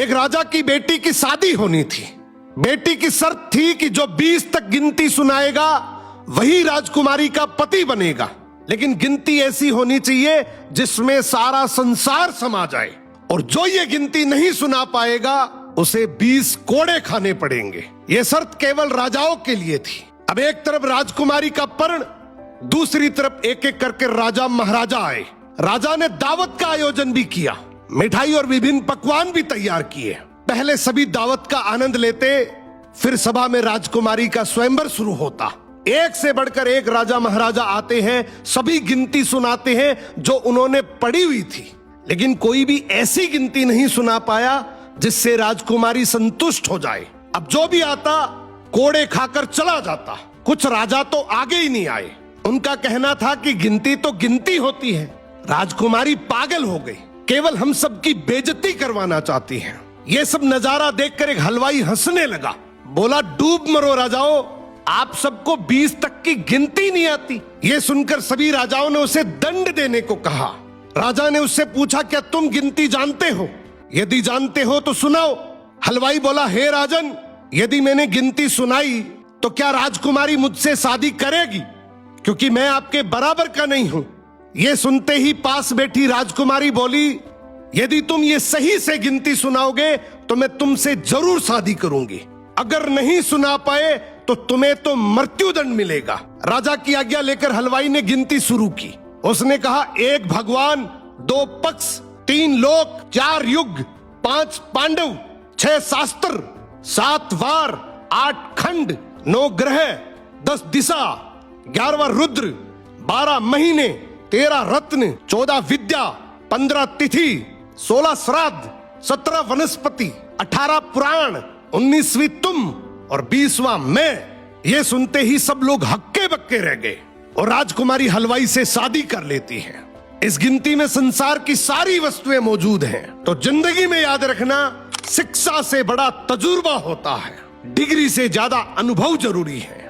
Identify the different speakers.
Speaker 1: एक राजा की बेटी की शादी होनी थी। बेटी की शर्त थी कि जो 20 तक गिनती सुनाएगा वही राजकुमारी का पति बनेगा, लेकिन गिनती ऐसी होनी चाहिए जिसमें सारा संसार समा जाए, और जो ये गिनती नहीं सुना पाएगा उसे 20 कोड़े खाने पड़ेंगे। ये शर्त केवल राजाओं के लिए थी। अब एक तरफ राजकुमारी का पर्ण, दूसरी तरफ एक एक करके राजा महाराजा आए। राजा ने दावत का आयोजन भी किया, मिठाई और विभिन्न पकवान भी तैयार किए। पहले सभी दावत का आनंद लेते, फिर सभा में राजकुमारी का स्वयंवर शुरू होता। एक से बढ़कर एक राजा महाराजा आते हैं, सभी गिनती सुनाते हैं जो उन्होंने पढ़ी हुई थी, लेकिन कोई भी ऐसी गिनती नहीं सुना पाया जिससे राजकुमारी संतुष्ट हो जाए। अब जो भी आता कोड़े खाकर चला जाता। कुछ राजा तो आगे ही नहीं आए। उनका कहना था कि गिनती तो गिनती होती है, राजकुमारी पागल हो गई, केवल हम सबकी बेइज्जती करवाना चाहती है। ये सब नजारा देखकर एक हलवाई हंसने लगा, बोला डूब मरो राजाओं, आप सबको 20 तक की गिनती नहीं आती। ये सुनकर सभी राजाओं ने उसे दंड देने को कहा। राजा ने उससे पूछा, क्या तुम गिनती जानते हो? यदि जानते हो तो सुनाओ। हलवाई बोला, हे राजन, यदि मैंने गिनती सुनाई तो क्या राजकुमारी मुझसे शादी करेगी, क्योंकि मैं आपके बराबर का नहीं हूं। ये सुनते ही पास बैठी राजकुमारी बोली, यदि तुम ये सही से गिनती सुनाओगे तो मैं तुमसे जरूर शादी करूंगी, अगर नहीं सुना पाए तो तुम्हें तो मृत्युदंड मिलेगा। राजा की आज्ञा लेकर हलवाई ने गिनती शुरू की। उसने कहा, 1 भगवान, 2 पक्ष, 3 लोक, 4 युग, 5 पांडव, 6 शास्त्र, 7 वार, 8 खंड, 9 ग्रह, 10 दिशा, 11वां रुद्र, 12 महीने, 13 रत्न, 14 विद्या, 15 तिथि, 16 श्राद्ध, 17 वनस्पति, 18 पुराण, 19वीं तुम और 20वां मैं। ये सुनते ही सब लोग हक्के बक्के रह गए और राजकुमारी हलवाई से शादी कर लेती है। इस गिनती में संसार की सारी वस्तुएं मौजूद हैं। तो जिंदगी में याद रखना, शिक्षा से बड़ा तजुर्बा होता है, डिग्री से ज्यादा अनुभव जरूरी है।